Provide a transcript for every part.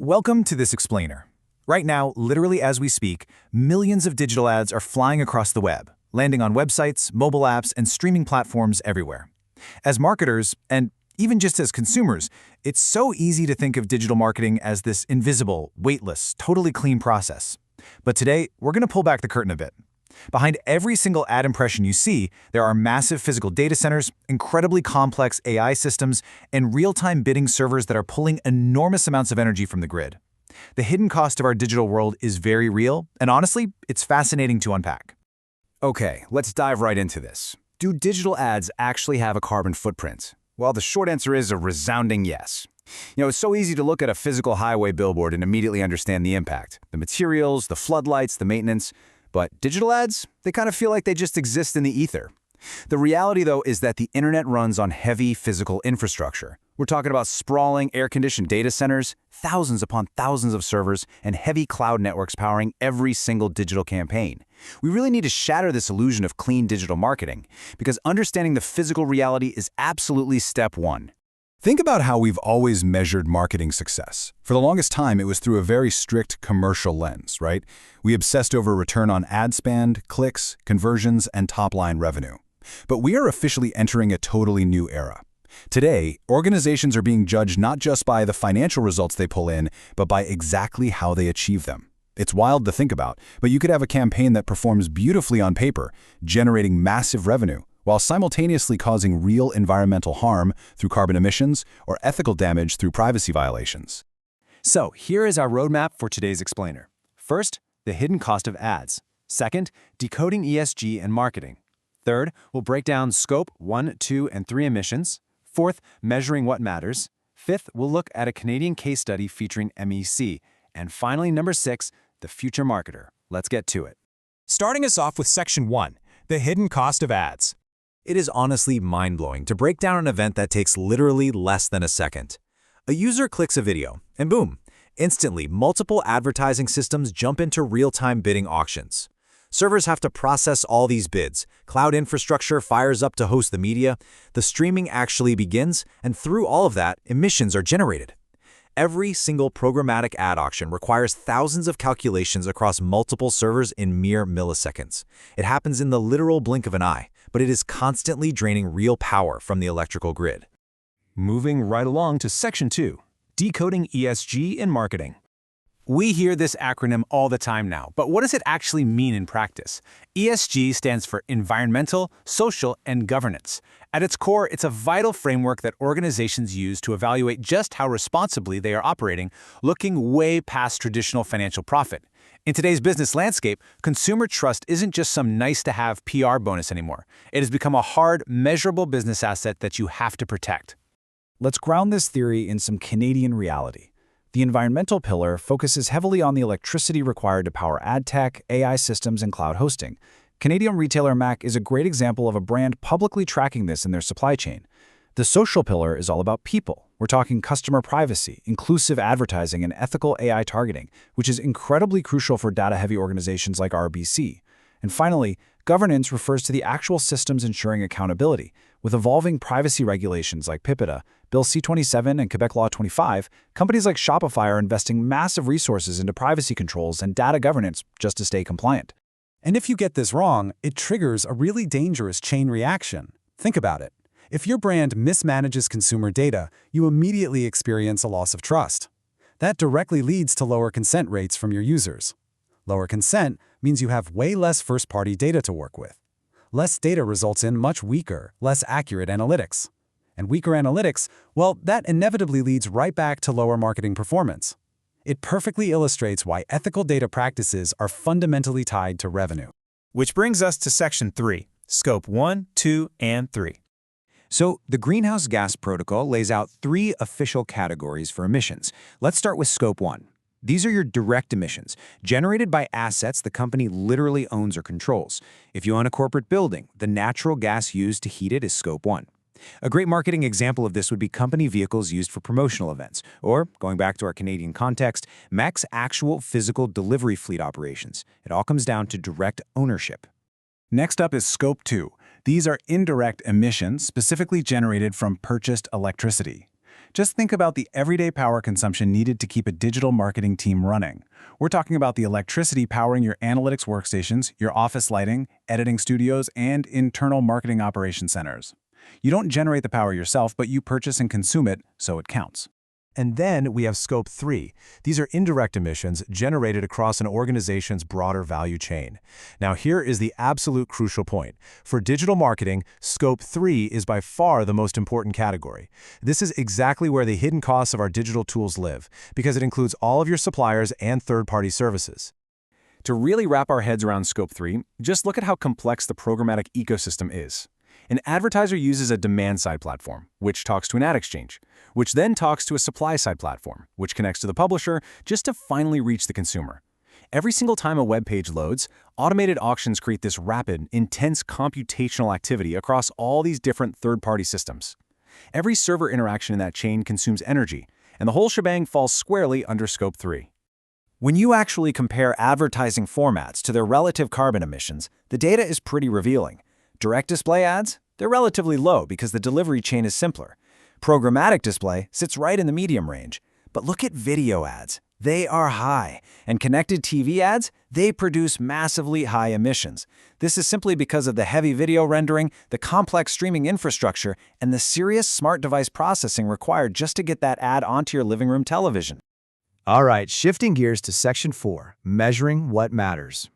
Welcome to this explainer. Right now, literally as we speak, millions of digital ads are flying across the web, landing on websites, mobile apps, and streaming platforms everywhere. As marketers, and even just as consumers, it's so easy to think of digital marketing as this invisible, weightless, totally clean process. But today, we're going to pull back the curtain a bit. Behind every single ad impression you see, there are massive physical data centers, incredibly complex AI systems, and real-time bidding servers that are pulling enormous amounts of energy from the grid. The hidden cost of our digital world is very real, and honestly, it's fascinating to unpack. Okay, let's dive right into this. Do digital ads actually have a carbon footprint? Well, the short answer is a resounding yes. It's so easy to look at a physical highway billboard and immediately understand the impact. The materials, the floodlights, the maintenance. But digital ads, they kind of feel like they just exist in the ether. The reality, though, is that the internet runs on heavy physical infrastructure. We're talking about sprawling, air-conditioned data centers, thousands upon thousands of servers, and heavy cloud networks powering every single digital campaign. We really need to shatter this illusion of clean digital marketing, because understanding the physical reality is absolutely step one. Think about how we've always measured marketing success. For the longest time, it was through a very strict commercial lens, right? We obsessed over return on ad spend, clicks, conversions, and top-line revenue. But we are officially entering a totally new era. Today, organizations are being judged not just by the financial results they pull in, but by exactly how they achieve them. It's wild to think about, but you could have a campaign that performs beautifully on paper, generating massive revenue, while simultaneously causing real environmental harm through carbon emissions or ethical damage through privacy violations. So here is our roadmap for today's explainer. First, the hidden cost of ads. Second, decoding ESG and marketing. Third, we'll break down scope 1, 2, and 3 emissions. Fourth, measuring what matters. Fifth, we'll look at a Canadian case study featuring MEC. And finally, number 6, the future marketer. Let's get to it. Starting us off with Section 1, the hidden cost of ads. It is honestly mind-blowing to break down an event that takes literally less than a second. A user clicks a video, and boom, instantly multiple advertising systems jump into real-time bidding auctions. Servers have to process all these bids, cloud infrastructure fires up to host the media, the streaming actually begins, and through all of that, emissions are generated. Every single programmatic ad auction requires thousands of calculations across multiple servers in mere milliseconds. It happens in the literal blink of an eye, but it is constantly draining real power from the electrical grid. Moving right along to Section 2, decoding ESG in marketing. We hear this acronym all the time now, but what does it actually mean in practice? ESG stands for environmental, social, and governance. At its core, it's a vital framework that organizations use to evaluate just how responsibly they are operating, looking way past traditional financial profit. In today's business landscape, consumer trust isn't just some nice-to-have PR bonus anymore. It has become a hard, measurable business asset that you have to protect. Let's ground this theory in some Canadian reality. The environmental pillar focuses heavily on the electricity required to power ad tech, AI systems, and cloud hosting. Canadian retailer Mac is a great example of a brand publicly tracking this in their supply chain. The social pillar is all about people. We're talking customer privacy, inclusive advertising, and ethical AI targeting, which is incredibly crucial for data-heavy organizations like RBC. And finally, governance refers to the actual systems ensuring accountability. With evolving privacy regulations like PIPEDA, Bill C-27, and Quebec Law 25, companies like Shopify are investing massive resources into privacy controls and data governance just to stay compliant. And if you get this wrong, it triggers a really dangerous chain reaction. Think about it. If your brand mismanages consumer data, you immediately experience a loss of trust. That directly leads to lower consent rates from your users. Lower consent means you have way less first-party data to work with. Less data results in much weaker, less accurate analytics. And weaker analytics, well, that inevitably leads right back to lower marketing performance. It perfectly illustrates why ethical data practices are fundamentally tied to revenue. Which brings us to Section 3, Scope 1, 2, and 3. So, the Greenhouse Gas Protocol lays out 3 official categories for emissions. Let's start with Scope 1. These are your direct emissions, generated by assets the company literally owns or controls. If you own a corporate building, the natural gas used to heat it is Scope 1. A great marketing example of this would be company vehicles used for promotional events, or, going back to our Canadian context, Mac's actual physical delivery fleet operations. It all comes down to direct ownership. Next up is Scope 2. These are indirect emissions specifically generated from purchased electricity. Just think about the everyday power consumption needed to keep a digital marketing team running. We're talking about the electricity powering your analytics workstations, your office lighting, editing studios, and internal marketing operation centers. You don't generate the power yourself, but you purchase and consume it, so it counts. And then we have Scope 3. These are indirect emissions generated across an organization's broader value chain. Now here is the absolute crucial point. For digital marketing, Scope 3 is by far the most important category. This is exactly where the hidden costs of our digital tools live, because it includes all of your suppliers and third-party services. To really wrap our heads around Scope 3, just look at how complex the programmatic ecosystem is. An advertiser uses a demand-side platform, which talks to an ad exchange, which then talks to a supply-side platform, which connects to the publisher just to finally reach the consumer. Every single time a web page loads, automated auctions create this rapid, intense computational activity across all these different third-party systems. Every server interaction in that chain consumes energy, and the whole shebang falls squarely under Scope 3. When you actually compare advertising formats to their relative carbon emissions, the data is pretty revealing. Direct display ads? They're relatively low because the delivery chain is simpler. Programmatic display sits right in the medium range. But look at video ads. They are high. And connected TV ads? They produce massively high emissions. This is simply because of the heavy video rendering, the complex streaming infrastructure, and the serious smart device processing required just to get that ad onto your living room television. All right, shifting gears to Section 4, measuring what matters.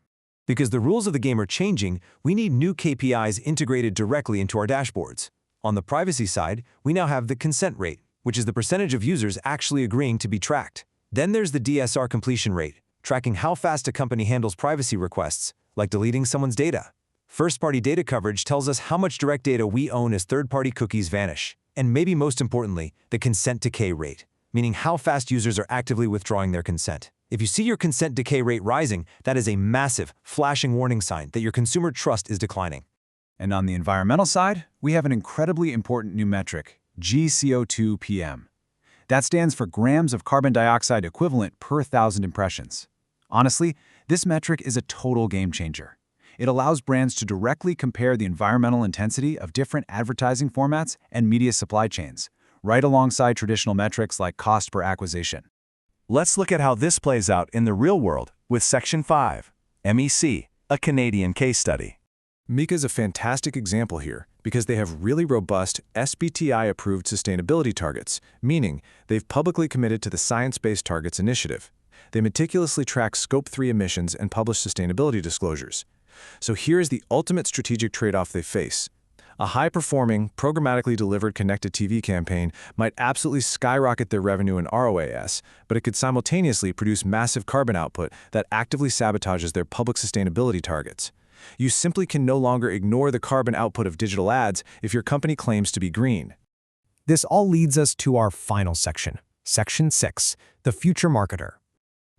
Because the rules of the game are changing, we need new KPIs integrated directly into our dashboards. On the privacy side, we now have the consent rate, which is the percentage of users actually agreeing to be tracked. Then there's the DSR completion rate, tracking how fast a company handles privacy requests, like deleting someone's data. First-party data coverage tells us how much direct data we own as third-party cookies vanish. And maybe most importantly, the consent decay rate, meaning how fast users are actively withdrawing their consent. If you see your consent decay rate rising, that is a massive, flashing warning sign that your consumer trust is declining. And on the environmental side, we have an incredibly important new metric, GCO2-PM. That stands for grams of carbon dioxide equivalent per 1,000 impressions. Honestly, this metric is a total game changer. It allows brands to directly compare the environmental intensity of different advertising formats and media supply chains, right alongside traditional metrics like cost per acquisition. Let's look at how this plays out in the real world with Section 5, MEC, a Canadian case study. MEC is a fantastic example here because they have really robust SBTi-approved sustainability targets, meaning they've publicly committed to the Science Based Targets initiative. They meticulously track Scope 3 emissions and publish sustainability disclosures. So here's the ultimate strategic trade-off they face. A high-performing, programmatically delivered connected TV campaign might absolutely skyrocket their revenue and ROAS, but it could simultaneously produce massive carbon output that actively sabotages their public sustainability targets. You simply can no longer ignore the carbon output of digital ads if your company claims to be green. This all leads us to our final section, Section 6, the future marketer.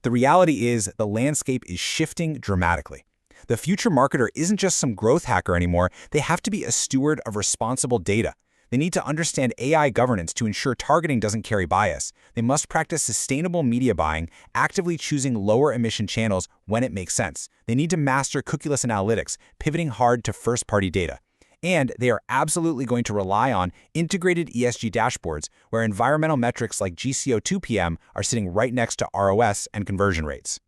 The reality is the landscape is shifting dramatically. The future marketer isn't just some growth hacker anymore. They have to be a steward of responsible data. They need to understand AI governance to ensure targeting doesn't carry bias. They must practice sustainable media buying, actively choosing lower emission channels when it makes sense. They need to master cookieless analytics, pivoting hard to first-party data. And they are absolutely going to rely on integrated ESG dashboards where environmental metrics like GCO2-PM are sitting right next to ROS and conversion rates.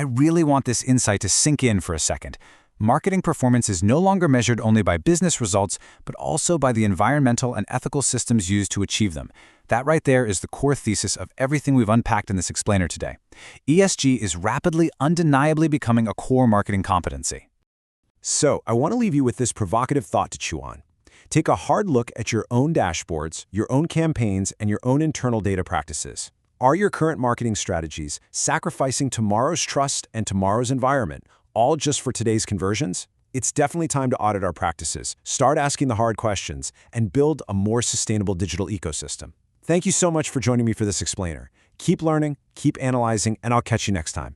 I really want this insight to sink in for a second. Marketing performance is no longer measured only by business results, but also by the environmental and ethical systems used to achieve them. That right there is the core thesis of everything we've unpacked in this explainer today. ESG is rapidly, undeniably becoming a core marketing competency. So, I want to leave you with this provocative thought to chew on. Take a hard look at your own dashboards, your own campaigns, and your own internal data practices. Are your current marketing strategies sacrificing tomorrow's trust and tomorrow's environment, all just for today's conversions? It's definitely time to audit our practices, start asking the hard questions, and build a more sustainable digital ecosystem. Thank you so much for joining me for this explainer. Keep learning, keep analyzing, and I'll catch you next time.